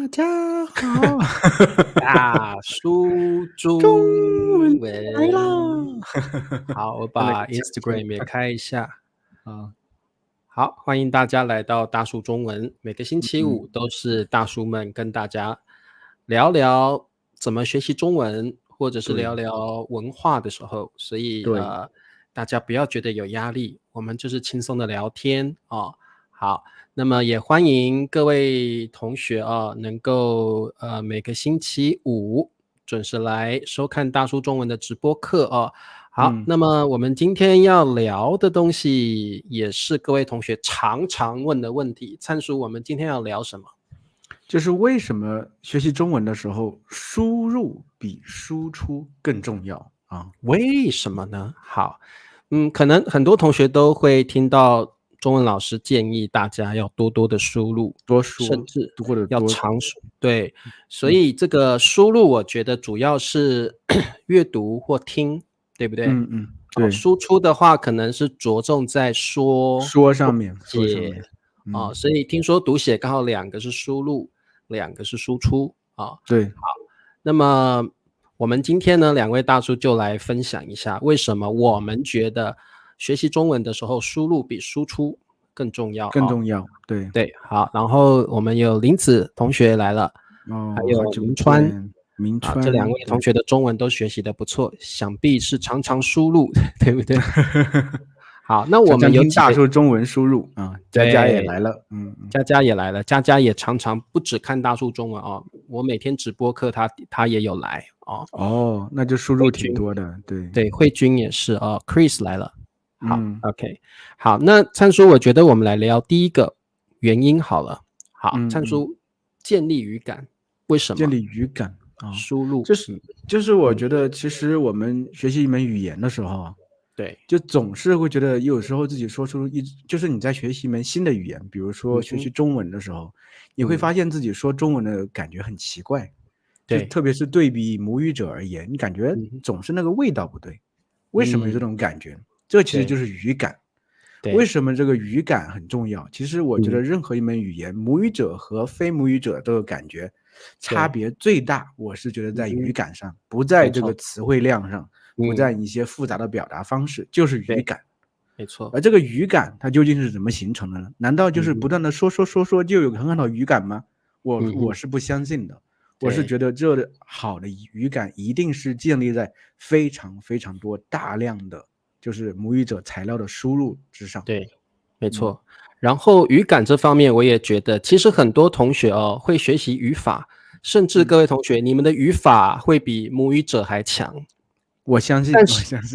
大家好，大叔中中文来文，啦！好，我把真的可以讲出来 Instagram 也开一下。啊，好，欢迎大家来到大叔中文。每个星期五都是大叔们跟大家聊聊怎么学习中文，或者是聊对聊文化的时候，所以对，大家不要觉得有压力，我们就是轻松的聊天哦。好，那么也欢迎各位同学能够每个星期五准时来收看大叔中文的直播课哦。好，那么我们今天要聊的东西也是各位同学常常问的问题。灿叔，我们今天要聊什么？就是为什么学习中文的时候，输入比输出更重要啊？为什么呢？好，可能很多同学都会听到中文老师建议大家要多多的输入，多说甚至要或者多，常输。对，所以这个输入，我觉得主要是阅读或听，对不对？对，输出的话可能是着重在说或说上面，写嗯，所以听说读写刚好两个是输入，两个是输出啊。对，那么我们今天呢，两位大叔就来分享一下，为什么我们觉得学习中文的时候，输入比输出更重要更重要，对。对，好，然后我们有林子同学来了，还哦，好有久不明川见，明这两川，位同学的中文都学习的不错，想必是常常输入，对不对？好，那我常常听们有几个大叔中文输入啊，佳佳也对，来了，佳佳也来了，佳佳也常常不只看大树中文我每天直播课他也有来哦，那就输入挺慧君多的，对，对，慧君也是Chris 来了，好嗯，OK，好，那灿叔，我觉得我们来聊第一个原因好了，好，嗯嗯，灿叔建立语感，为什么？建立语感啊，输入，就是我觉得其实我们学习一门语言的时候啊，对，就总是会觉得有时候自己说出就是你在学习一门新的语言，比如说学习中文的时候，你会发现自己说中文的感觉很奇怪，就对，特别是对比母语者而言，你感觉总是那个味道不对，为什么有这种感觉？这其实就是语感。为什么这个语感很重要？其实我觉得任何一门语言，母语者和非母语者这个感觉差别最大，我是觉得在语感上，不在这个词汇量上，不在一些复杂的表达方式，就是语感。没错。而这个语感它究竟是怎么形成的呢？难道就是不断的说就有很好的语感吗？我是不相信的。我是觉得这好的语感一定是建立在非常非常多大量的就是母语者材料的输入之上。对，没错。然后语感这方面，我也觉得，其实很多同学会学习语法，甚至各位同学，你们的语法会比母语者还强。我相信，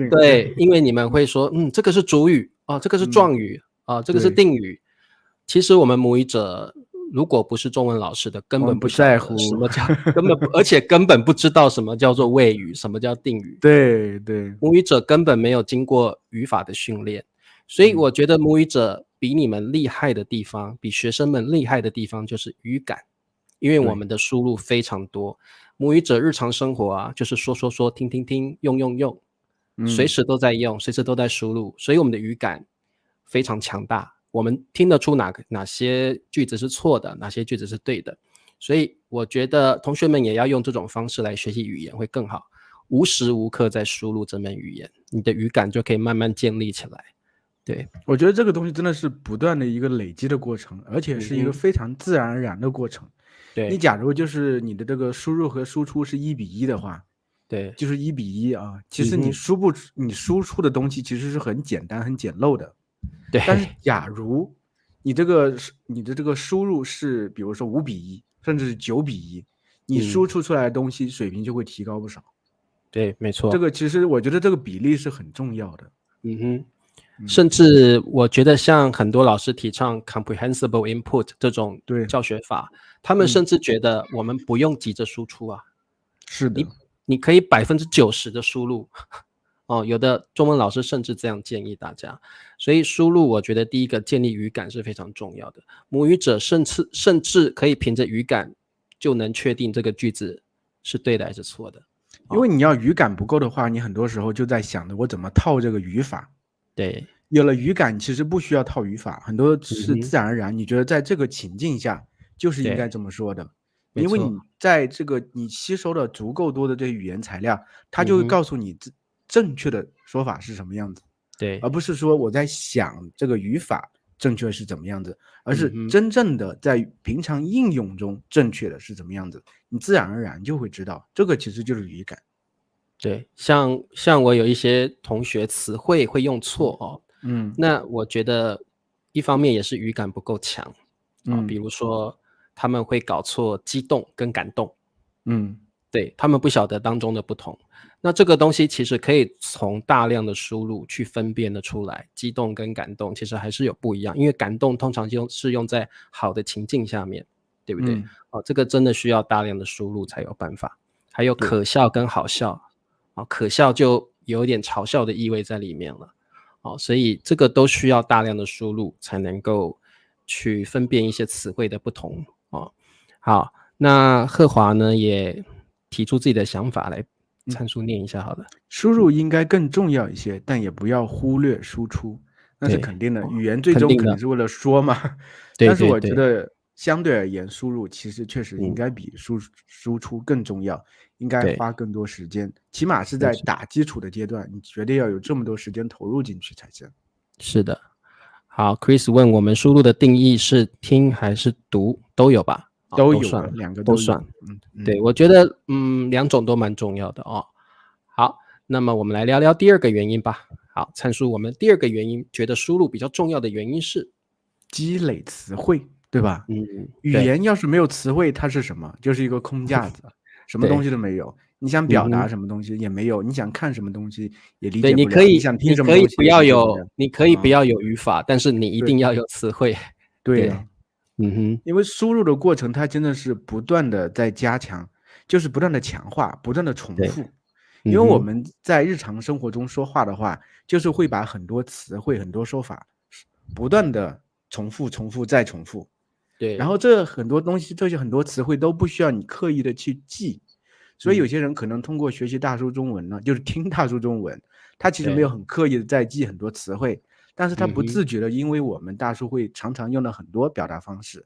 对，因为你们会说，这个是主语这个是状语这个是定语。其实我们母语者如果不是中文老师的，根本不晓得什么叫，而且根本不知道什么叫做谓语，什么叫定语。对对，母语者根本没有经过语法的训练，所以我觉得母语者比你们厉害的地方，比学生们厉害的地方就是语感，因为我们的输入非常多。母语者日常生活就是说，听，用，随时都在用，随时都在输入，所以我们的语感非常强大。我们听得出哪些句子是错的，哪些句子是对的。所以我觉得同学们也要用这种方式来学习语言会更好。无时无刻在输入这门语言，你的语感就可以慢慢建立起来。对，我觉得这个东西真的是不断的一个累积的过程，而且是一个非常自然而然的过程。对，你假如就是你的这个输入和输出是1:1的话，对，就是1:1啊。其实你输出的东西其实是很简单、很简陋的。对。但是假如你的这个输入是比如说5:1，甚至是9:1，你输出出来的东西水平就会提高不少。对，没错。这个其实我觉得这个比例是很重要的。甚至我觉得像很多老师提倡 comprehensible input 这种教学法，他们甚至觉得我们不用急着输出啊。是的，你可以90%的输入有的中文老师甚至这样建议大家。所以输入我觉得第一个建立语感是非常重要的。母语者甚至可以凭着语感就能确定这个句子是对的还是错的。因为你要语感不够的话，你很多时候就在想着我怎么套这个语法。对，有了语感其实不需要套语法，很多是自然而然，你觉得在这个情境下就是应该这么说的，因为你在这个你吸收了足够多的这些语言材料，它就会告诉你正确的说法是什么样子，对，而不是说我在想这个语法正确是怎么样子，而是真正的在平常应用中正确的是怎么样子，你自然而然就会知道，这个其实就是语感。对，像我有一些同学词汇会用错哦，那我觉得一方面也是语感不够强，比如说他们会搞错激动跟感动，对，他们不晓得当中的不同。那这个东西其实可以从大量的输入去分辨的出来，激动跟感动其实还是有不一样，因为感动通常就是用在好的情境下面，对不对？这个真的需要大量的输入才有办法。还有可笑跟好笑，可笑就有点嘲笑的意味在里面了，所以这个都需要大量的输入才能够去分辨一些词汇的不同。好，那贺华呢也提出自己的想法来阐述念一下好了。输入应该更重要一些，但也不要忽略输出，那是肯定的。语言最终肯定是为了说嘛，但是我觉得相对而言，输入其实确实应该比输出更重要，应该花更多时间，起码是在打基础的阶段，你绝对要有这么多时间投入进去才行。是的。好 ，Chris 问我们输入的定义是听还是读，都有吧？都有，两个都算。对，我觉得两种都蛮重要的哦。好，那么我们来聊聊第二个原因吧。好，阐述我们第二个原因，觉得输入比较重要的原因是积累词汇，对吧？语言要是没有词汇，它是什么？就是一个空架子，什么东西都没有。你想表达什么东西也没有，你想看什么东西也理解不了，你想听什么东西你可以不要有语法，但是你一定要有词汇。对呀。因为输入的过程它真的是不断的在加强，就是不断的强化，不断的重复。因为我们在日常生活中说话的话，就是会把很多词汇、很多说法不断的重复再重复。对，然后这很多东西，这些很多词汇都不需要你刻意的去记，所以有些人可能通过学习大叔中文呢，就是听大叔中文，他其实没有很刻意的在记很多词汇，但是他不自觉的，因为我们大叔会常常用到很多表达方式，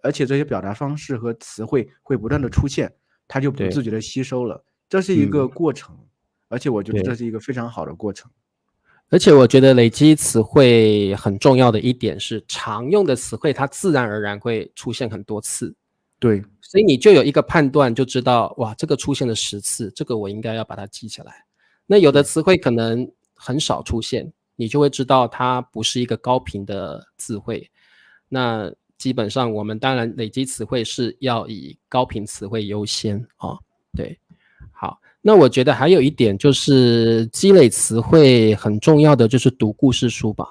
而且这些表达方式和词汇会不断的出现，他就不自觉的吸收了，这是一个过程，而且我觉得这是一个非常好的过程。而且我觉得累积词汇很重要的一点是，常用的词汇它自然而然会出现很多次。对，所以你就有一个判断，就知道哇，这个出现了10次，这个我应该要把它记起来。那有的词汇可能很少出现，你就会知道它不是一个高频的词汇。那基本上我们当然累积词汇是要以高频词汇优先对，好。那我觉得还有一点就是积累词汇很重要的就是读故事书吧。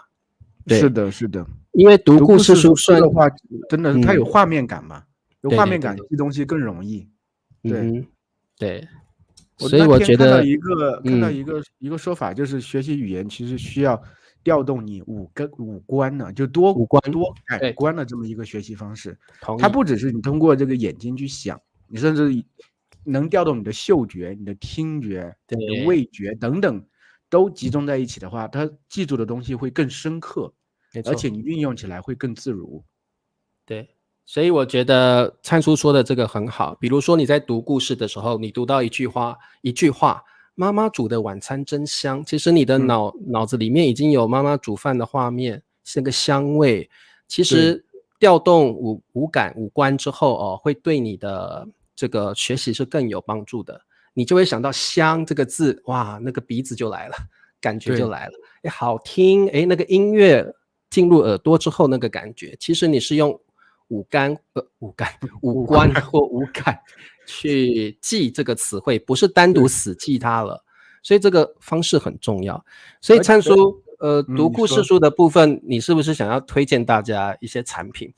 是的，是的，因为读故事书的话，真的它有画面感嘛，有画面感记东西更容易。对，所以我觉得看到一个说法，就是学习语言其实需要调动你五官呢，就多感官的这么一个学习方式。它不只是你通过这个眼睛去想，你甚至能调动你的嗅觉、你的听觉、你的味觉等等，都集中在一起的话，它记住的东西会更深刻，而且你运用起来会更自如。对，所以我觉得灿叔说的这个很好。比如说你在读故事的时候，你读到一句话，妈妈煮的晚餐真香，其实你的脑子里面已经有妈妈煮饭的画面，是那个香味。其实调动五感五官之后会对你的这个学习是更有帮助的。你就会想到香这个字，哇，那个鼻子就来了，感觉就来了。好听，那个音乐进入耳朵之后那个感觉，其实你是用五官或五感去记这个词汇，不是单独死记它了。所以这个方式很重要。所以灿叔读故事书的部分，你是不是想要推荐大家一些产品？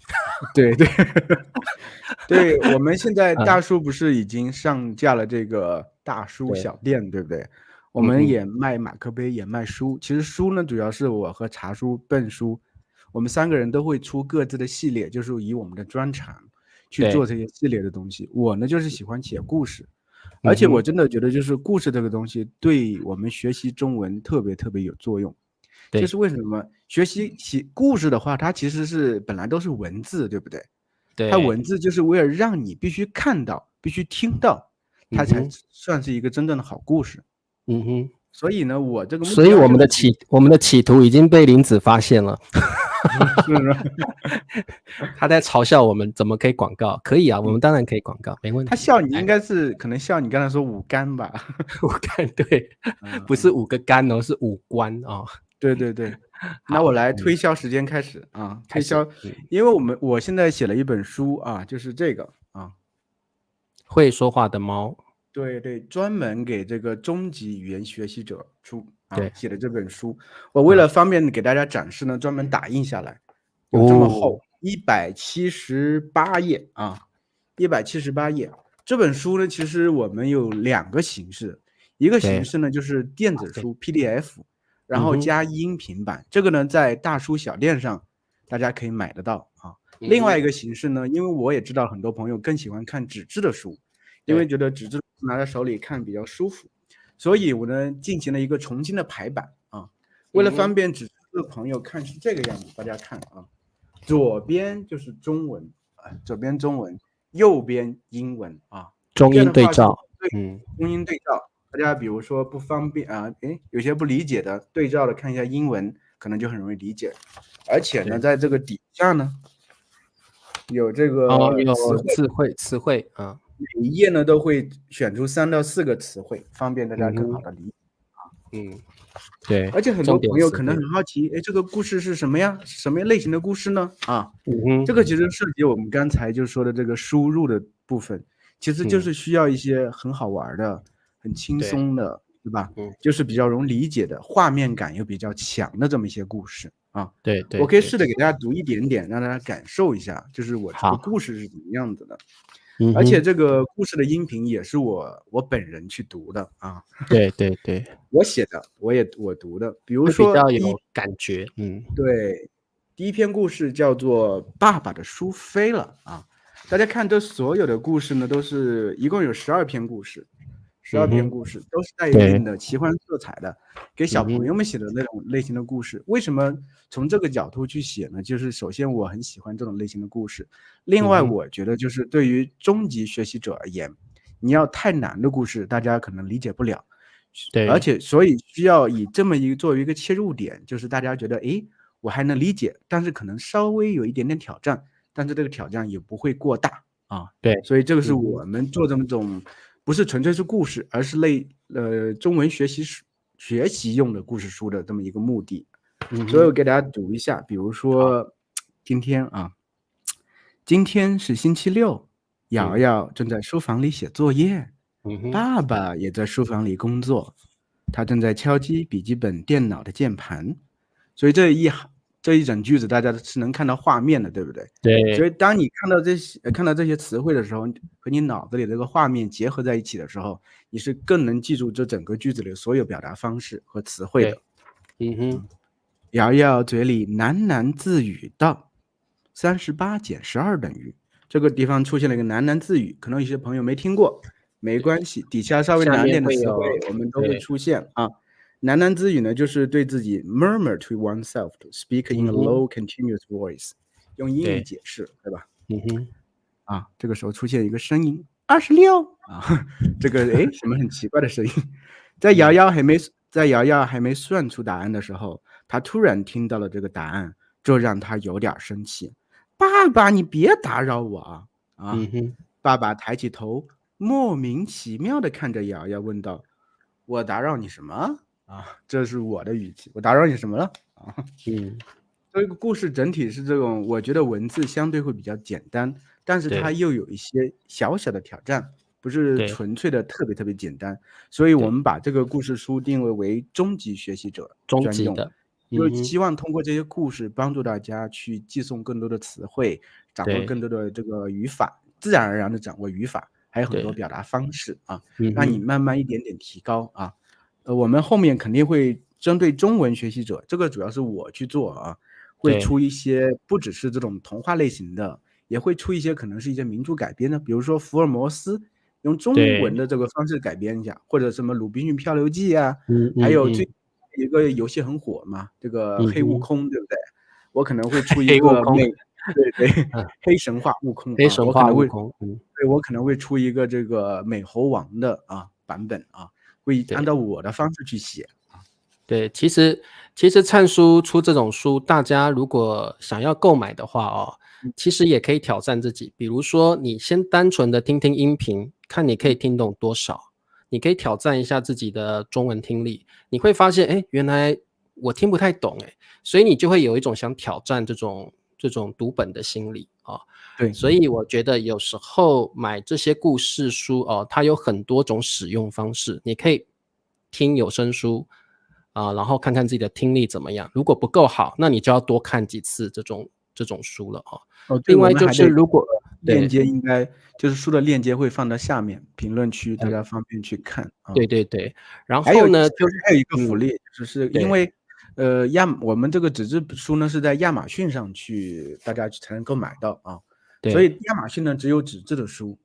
对，我们现在大叔不是已经上架了这个大叔小店，对不对？我们也卖马克杯，也卖书。其实书呢，主要是我和茶叔、笨叔，我们3个人都会出各自的系列，就是以我们的专长去做这些系列的东西。我呢，就是喜欢写故事，而且我真的觉得，就是故事这个东西对我们学习中文特别特别有作用。就是为什么学习故事的话，它其实是本来都是文字，对不对？对，它文字就是为了让你必须看到，必须听到，它才算是一个真正的好故事。所以呢，我这个目标，所以我们的企图已经被林子发现了。他在嘲笑我们怎么可以广告？可以啊，我们当然可以广告，没问题。他笑你应该是可能笑你刚才说五官吧？五官对，不是5个肝哦，是5官哦。对对对，那我来推销时间开始啊，推销，因为我现在写了一本书啊，就是这个啊，会说话的猫。对对，专门给这个中级语言学习者写的这本书，我为了方便给大家展示呢，专门打印下来，有这么厚，178页啊，178页。这本书呢，其实我们有2个形式，一个形式呢就是电子书 PDF，然后加音频版，这个呢在大书小店上大家可以买得到啊。另外一个形式呢，因为我也知道很多朋友更喜欢看纸质的书，因为觉得纸质拿在手里看比较舒服，所以我呢进行了一个重新的排版啊。为了方便纸质的朋友看是这个样子，大家看啊，左边就是中文左边中文，右边英文啊，中英对照，中英对照。大家比如说不方便啊，有些不理解的对照的看一下英文，可能就很容易理解。而且呢，在这个底下呢，有这个词汇啊，每一页呢都会选出3到4个词汇，方便大家更好的理解。对。而且很多朋友可能很好奇，这个故事是什么呀？什么类型的故事呢？这个其实涉及我们刚才就说的这个输入的部分，其实就是需要一些很好玩的、很轻松的，对吧？就是比较容易理解的，画面感又比较强的这么一些故事啊。对，我可以试着给大家读一点点，让大家感受一下，就是我这个故事是怎么样子的。而且这个故事的音频也是我本人去读的啊。对对对，我写的，我读的。比如说比较有感觉，对，第一篇故事叫做《爸爸的书飞了》啊。大家看这所有的故事呢，都是一共有12篇故事，12篇故事都是带一定的奇幻色彩的，给小朋友们写的那种类型的故事。为什么从这个角度去写呢？就是首先我很喜欢这种类型的故事，另外我觉得就是对于中级学习者而言，你要太难的故事，大家可能理解不了。对，而且所以需要以这么作为一个切入点，就是大家觉得我还能理解，但是可能稍微有一点点挑战，但是这个挑战也不会过大啊。对，所以这个是我们做这种不是纯粹是故事，而是中文学习用的故事书的这么一个目的。所以我给大家读一下，比如说今天是星期六，瑶瑶正在书房里写作业，爸爸也在书房里工作，他正在敲击笔记本电脑的键盘。所以这一整句子大家是能看到画面的，对不对？对。所以当你看到这些词汇的时候，和你脑子里这个画面结合在一起的时候，你是更能记住这整个句子里的所有表达方式和词汇的。瑶瑶嘴里喃喃自语道：“38减12等于。”这个地方出现了一个喃喃自语，可能有些朋友没听过，没关系，底下稍微难点的词汇我们都会出现啊。喃喃自语呢，就是对自己 murmur to oneself, to speak in a low continuous voice， 用英语解释，对吧？这个时候出现一个声音26啊，这个什么很奇怪的声音？在瑶瑶还没算出答案的时候，他突然听到了这个答案，这让他有点生气。爸爸，你别打扰我啊！爸爸抬起头，莫名其妙地看着瑶瑶，问道：“我打扰你什么？”这是我的语气，我打扰你什么了？这个故事整体是这种，我觉得文字相对会比较简单，但是它又有一些小小的挑战，不是纯粹的特别特别简单，所以我们把这个故事书定位为中级学习者专用的，就是希望通过这些故事帮助大家去记诵更多的词汇，掌握更多的这个语法，自然而然的掌握语法，还有很多表达方式让你慢慢一点点提高我们后面肯定会针对中文学习者，这个主要是我去做会出一些不只是这种童话类型的，也会出一些可能是一些名著改编的，比如说福尔摩斯用中文的这个方式改编一下，或者什么鲁滨逊漂流记还有最一个游戏很火嘛，这个黑悟空，对不对？我可能会出一个对对，黑神话悟空黑神话悟空，对，我可能会出一个这个美猴王的版本会按照我的方式去写对，其实灿叔出这种书，大家如果想要购买的话其实也可以挑战自己。比如说，你先单纯的听听音频，看你可以听懂多少。你可以挑战一下自己的中文听力，你会发现，原来我听不太懂，所以你就会有一种想挑战这种读本的心理对，所以我觉得有时候买这些故事书它有很多种使用方式，你可以听有声书然后看看自己的听力怎么样。如果不够好，那你就要多看几次这种书了对，另外就是如果链接应该就是书的链接会放在下面评论区，大家方便去看对对对，然后呢，还有一个福利，就是因为我们这个纸质书呢是在亚马逊上大家才能够买到所以亚马逊呢只有纸质的书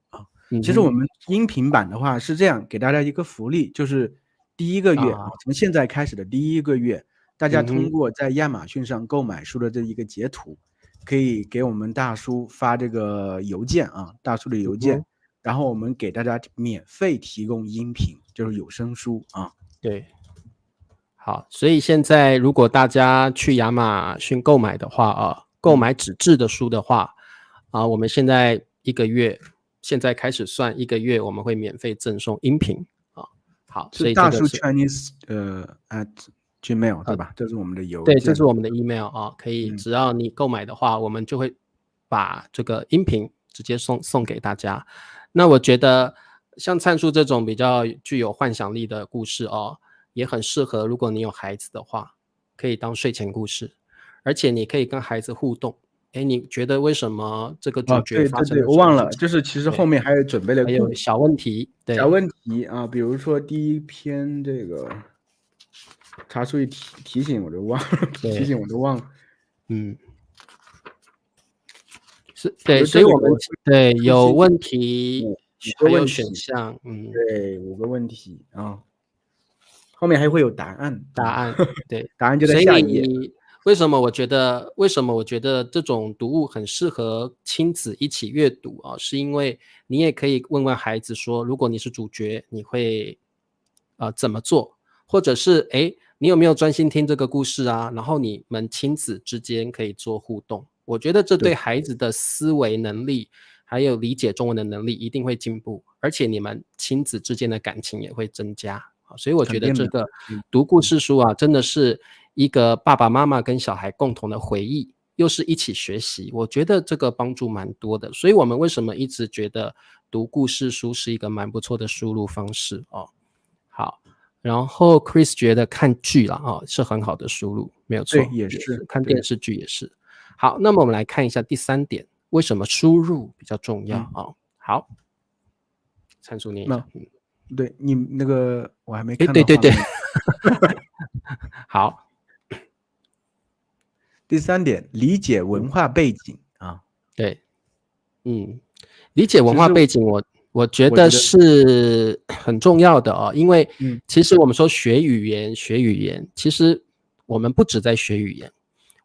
其实我们音频版的话是这样，给大家一个福利，就是第一个月从现在开始的第一个月，大家通过在亚马逊上购买书的这一个截图，可以给我们大叔发这个邮件大叔的邮件，然后我们给大家免费提供音频，就是有声书对，好，所以现在如果大家去亚马逊购买的话购买纸质的书的话我们现在一个月，现在开始算一个月，我们会免费赠送音频好，所以大叔 Chinese at Gmail 对吧？这是我们的邮件。对，这是我们的 email 可以，只要你购买的话，我们就会把这个音频直接送给大家。那我觉得像灿叔这种比较具有幻想力的故事也很适合，如果你有孩子的话，可以当睡前故事，而且你可以跟孩子互动。你觉得为什么这个主角发生对，我忘了，就是其实后面还有准备了还有小问题，对，小问题比如说第一篇这个查出一提醒我都忘了，提醒我都忘了，是对，所以我们对有问题还有选项对，5个问题后面还会有答案，对，答案就在下一页。为什么我觉得这种读物很适合亲子一起阅读是因为你也可以问问孩子说，如果你是主角，你会怎么做？或者是你有没有专心听这个故事然后你们亲子之间可以做互动。我觉得这对孩子的思维能力还有理解中文的能力一定会进步，而且你们亲子之间的感情也会增加。所以我觉得这个读故事书真的是一个爸爸妈妈跟小孩共同的回忆，又是一起学习，我觉得这个帮助蛮多的。所以我们为什么一直觉得读故事书是一个蛮不错的输入方式好，然后 Chris 觉得看剧啦是很好的输入，没有错，也是看电视剧也是。好，那么我们来看一下第3点，为什么输入比较重要好，阐述念一下。对，你那个我还没看到。对好，第3点，理解文化背景对，理解文化背景我觉得是很重要的因为其实我们说学语言，其实我们不只在学语言，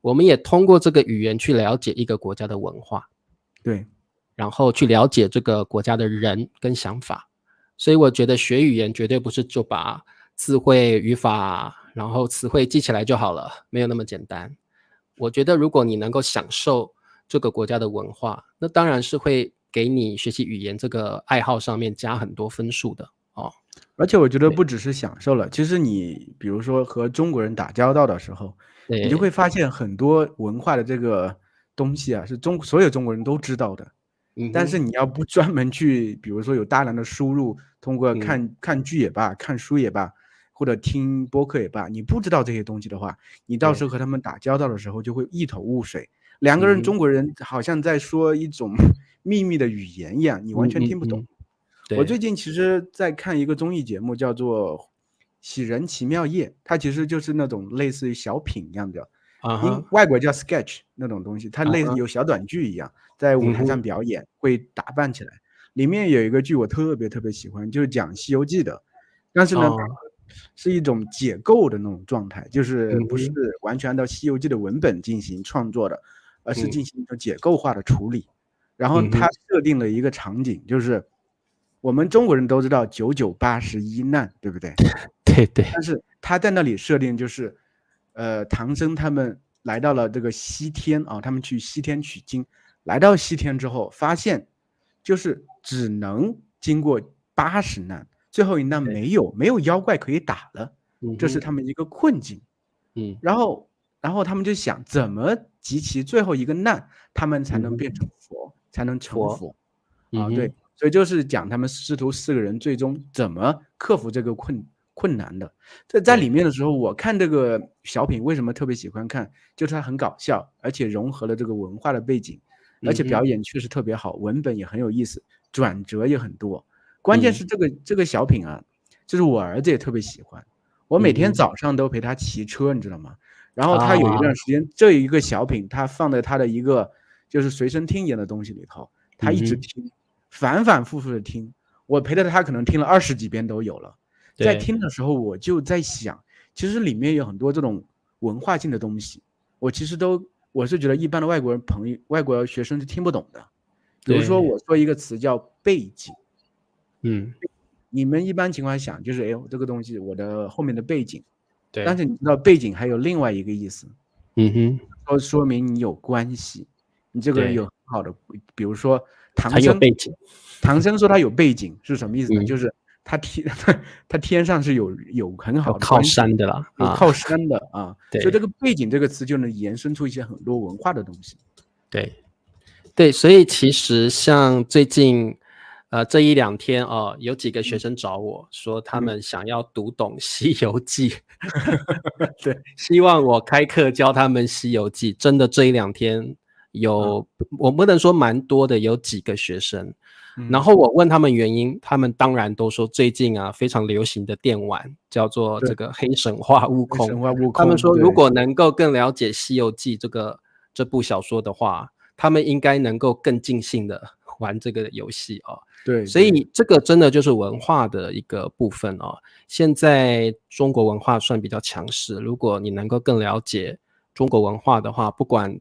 我们也通过这个语言去了解一个国家的文化，对，然后去了解这个国家的人跟想法。所以我觉得学语言绝对不是就把词汇、语法，然后词汇记起来就好了，没有那么简单。我觉得如果你能够享受这个国家的文化，那当然是会给你学习语言这个爱好上面加很多分数的而且我觉得不只是享受了，其实你比如说和中国人打交道的时候，你就会发现很多文化的这个东西是所有中国人都知道的。但是你要不专门去，比如说有大量的输入，通过看剧也罢，看书也罢，或者听播客也罢，你不知道这些东西的话，你到时候和他们打交道的时候就会一头雾水。2个人中国人好像在说一种秘密的语言一样，你完全听不懂。我最近其实在看一个综艺节目，叫做《喜人奇妙夜》，它其实就是那种类似于小品一样的，外国叫 sketch 那种东西，它类似有小短剧一样，在舞台上表演，会打扮起来。里面有一个剧我特别特别喜欢，就是讲《西游记》的，但是呢，是一种解构的那种状态，就是不是完全按照《西游记》的文本进行创作的，而是进行一种结构化的处理。然后他设定了一个场景，就是我们中国人都知道9981难，对不对？对对。但是他在那里设定就是，唐僧他们来到了这个西天啊，他们去西天取经，来到西天之后，发现就是只能经过80难，最后一难没有妖怪可以打了，这是他们一个困境。然后他们就想怎么集齐最后一个难，他们才能变成佛，才能成佛啊？对，所以就是讲他们师徒4个人最终怎么克服这个困难的。在里面的时候，我看这个小品为什么特别喜欢看，就是它很搞笑，而且融合了这个文化的背景，而且表演确实特别好，文本也很有意思，转折也很多。关键是这个小品啊，就是我儿子也特别喜欢，我每天早上都陪他骑车，你知道吗？然后他有一段时间，这一个小品他放在他的一个就是随身听一样的东西里头，他一直听，反反复复的听，我陪着他可能听了20几遍都有了。在听的时候我就在想，其实里面有很多这种文化性的东西，我是觉得一般的外国学生是听不懂的。比如说我说一个词叫背景，你们一般情况想就是这个东西我的后面的背景，但是你知道背景还有另外一个意思，说明你有关系，你这个人有很好的，比如说唐僧说他有背景是什么意思呢？就是他天上是有很好的靠山的啦，有靠山的啊，所以这个背景这个词就能延伸出一些很多文化的东西。对，所以其实像最近这1、2天有几个学生找我说他们想要读懂《西游记》对，希望我开课教他们《西游记》。真的这1、2天我不能说蛮多的，有几个学生。然后我问他们原因，他们当然都说最近非常流行的电玩叫做这个黑神话悟空。他们说如果能够更了解《西游记》这部小说的话，他们应该能够更尽兴的玩这个游戏对，所以这个真的就是文化的一个部分现在中国文化算比较强势，如果你能够更了解中国文化的话，不管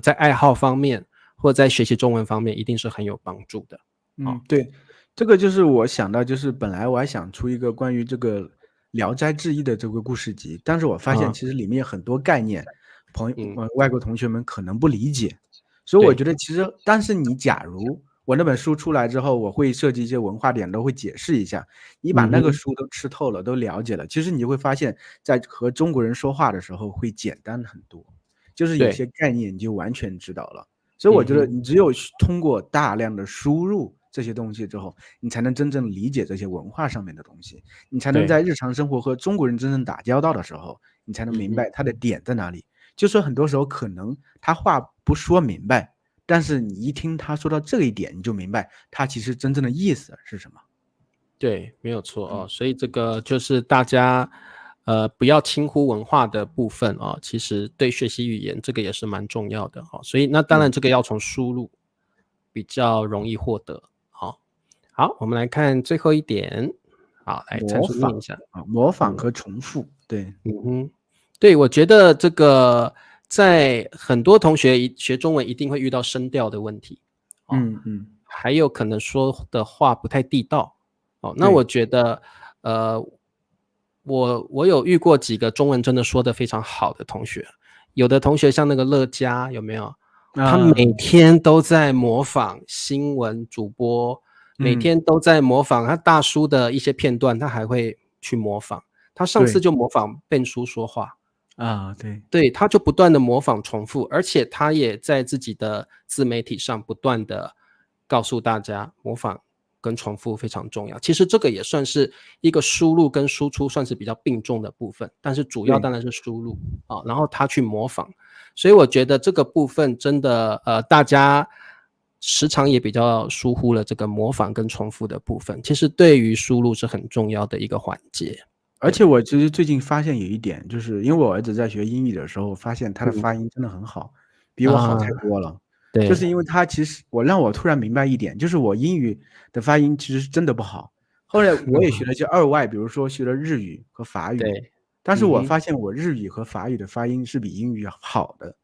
在爱好方面或在学习中文方面，一定是很有帮助的。对，这个就是我想到，就是本来我还想出一个关于这个《聊斋志异》的这个故事集，但是我发现其实里面有很多概念，外国同学们可能不理解，所以我觉得其实，但是你假如我那本书出来之后，我会设计一些文化点，都会解释一下，你把那个书都吃透了，都了解了，其实你就会发现，在和中国人说话的时候会简单很多，就是有些概念你就完全知道了。所以我觉得你只有通过大量的输入这些东西之后，你才能真正理解这些文化上面的东西，你才能在日常生活和中国人真正打交道的时候，你才能明白他的点在哪里。就说很多时候可能他话不说明白，但是你一听他说到这一点，你就明白他其实真正的意思是什么。对，没有错所以这个就是大家不要轻忽文化的部分其实对学习语言这个也是蛮重要的所以那当然这个要从输入比较容易获得好，我们来看最后一点，好，来阐述念一下模仿和重复。对，对，我觉得这个在很多同学学中文一定会遇到声调的问题还有可能说的话不太地道那我觉得我有遇过几个中文真的说的非常好的同学，有的同学像那个乐嘉有没有他每天都在模仿新闻主播每天都在模仿他大叔的一些片段，他还会去模仿，他上次就模仿Ben叔说话对，他就不断的模仿重复，而且他也在自己的自媒体上不断的告诉大家模仿跟重复非常重要。其实这个也算是一个输入跟输出算是比较并重的部分，但是主要当然是输入然后他去模仿，所以我觉得这个部分真的大家时常也比较疏忽了这个模仿跟重复的部分，其实对于输入是很重要的一个环节。而且我其实最近发现有一点，就是因为我儿子在学英语的时候，发现他的发音真的很好，比我好太多了。对，就是因为他其实让我突然明白一点，就是我英语的发音其实是真的不好。后来我也学了一些2外，比如说学了日语和法语，但是我发现我日语和法语的发音是比英语好的。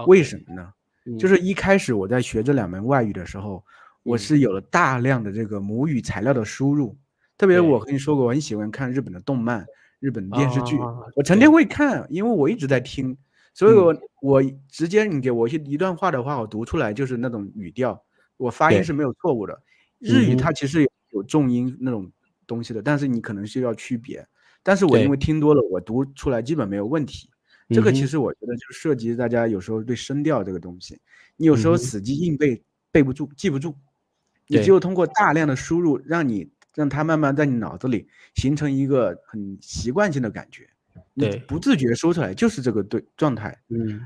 为什么呢？就是一开始我在学这2门外语的时候，我是有了大量的这个母语材料的输入。特别我跟你说过，我很喜欢看日本的动漫、日本的电视剧，我成天会看，因为我一直在听，所以我直接你给我一段话的话，我读出来就是那种语调，我发音是没有错误的。日语它其实有重音那种东西的，但是你可能需要区别。但是我因为听多了，我读出来基本没有问题。这个其实我觉得就涉及大家有时候对声调这个东西，你有时候死记硬背不住、记不住，你只有通过大量的输入，让它慢慢在你脑子里形成一个很习惯性的感觉，你不自觉说出来就是这个状态。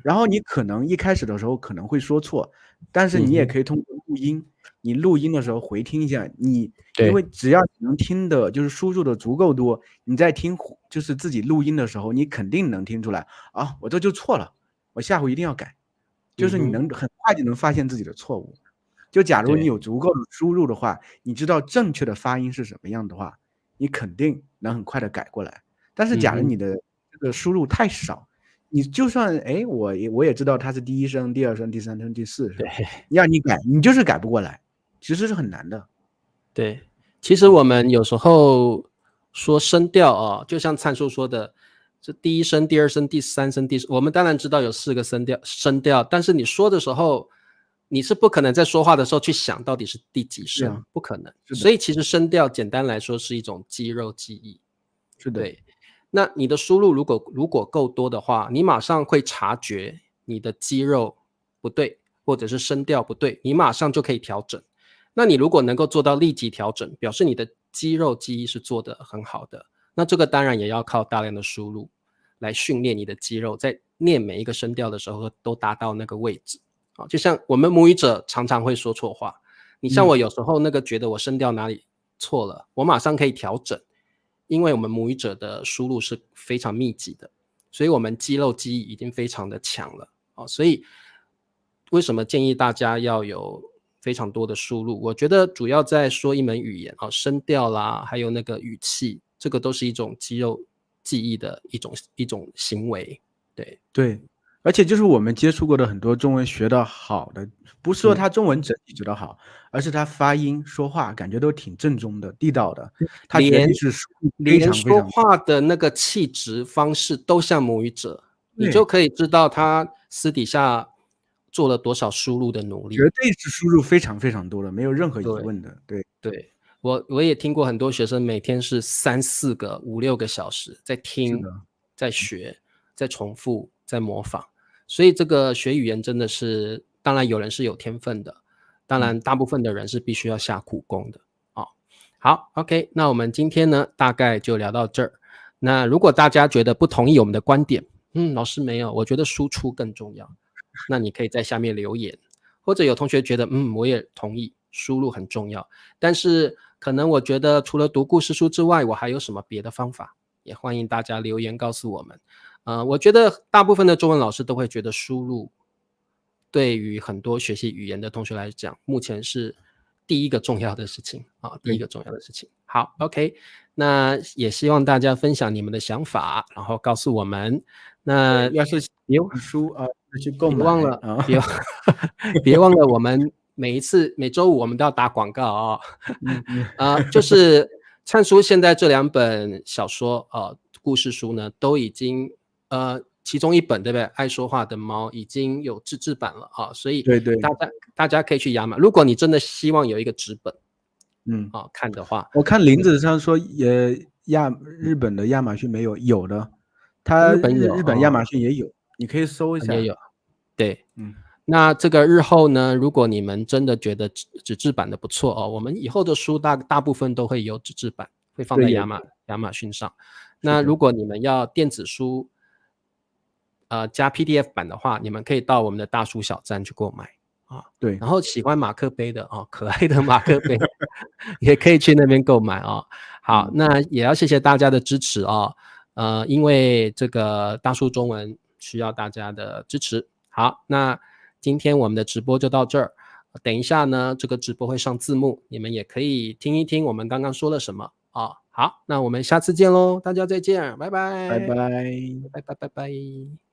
然后你可能一开始的时候可能会说错，但是你也可以通过录音，你录音的时候回听一下，因为只要你能听的就是输入的足够多，你在听就是自己录音的时候，你肯定能听出来啊，我这就错了，我下回一定要改。就是你能很快就能发现自己的错误。就假如你有足够的输入的话，你知道正确的发音是什么样的话，你肯定能很快的改过来。但是假如你的这个输入太少，你就算我也知道它是第一声、第二声、第三声、第四声，让你改，你就是改不过来，其实是很难的。对，其实我们有时候说声调啊，就像灿叔说的，这第一声、第二声、第三声、我们当然知道有4个声调，但是你说的时候，你是不可能在说话的时候去想到底是第几声，不可能。所以其实声调简单来说是一种肌肉记忆。是的。对，那你的输入如果够多的话，你马上会察觉你的肌肉不对，或者是声调不对，你马上就可以调整。那你如果能够做到立即调整，表示你的肌肉记忆是做得很好的。那这个当然也要靠大量的输入来训练你的肌肉，在念每一个声调的时候都达到那个位置。就像我们母语者常常会说错话，你像我有时候那个觉得我声调哪里错了，我马上可以调整，因为我们母语者的输入是非常密集的，所以我们肌肉记忆已经非常的强了。所以为什么建议大家要有非常多的输入？我觉得主要在说一门语言，声调啦，还有那个语气，这个都是一种肌肉记忆的一种行为。对，而且就是我们接触过的很多中文学得好的，不是说他中文整体学得好，而是他发音说话感觉都挺正宗的、地道的，他绝对是连说话的那个气质方式都像母语者，你就可以知道他私底下做了多少输入的努力。绝对是输入非常非常多的，没有任何疑问的。对，我也听过很多学生每天是3、4个、5、6个小时在听、在学、在重复、在模仿，所以这个学语言真的是，当然有人是有天分的，当然大部分的人是必须要下苦功的。好 ，OK， 那我们今天呢大概就聊到这儿。那如果大家觉得不同意我们的观点，老师没有，我觉得输出更重要，那你可以在下面留言，或者有同学觉得我也同意输入很重要，但是可能我觉得除了读故事书之外，我还有什么别的方法，也欢迎大家留言告诉我们。我觉得大部分的中文老师都会觉得输入对于很多学习语言的同学来讲，目前是第一个重要的事情第一个重要的事情。好 ，OK， 那也希望大家分享你们的想法，然后告诉我们。那要是有书去购买，别忘了我们每周五我们都要打广告就是灿叔现在这2本小说故事书呢，都已经其中一本对不对？爱说话的猫已经有纸质版了所以大家可以去亚马。如果你真的希望有一个纸本看的话，我看林子上说日本的亚马逊没有，有的，它日本亚马逊也有，你可以搜一下。也有，对，那这个日后呢，如果你们真的觉得纸质版的不错我们以后的书大部分都会有纸质版，会放在亚马逊上。那如果你们要电子书加 PDF 版的话，你们可以到我们的大书小站去购买对，然后喜欢马克杯的可爱的马克杯也可以去那边购买好，那也要谢谢大家的支持因为这个大书中文需要大家的支持。好，那今天我们的直播就到这儿。等一下呢，这个直播会上字幕，你们也可以听一听我们刚刚说了什么好，那我们下次见咯，大家再见，拜拜，拜拜，拜拜。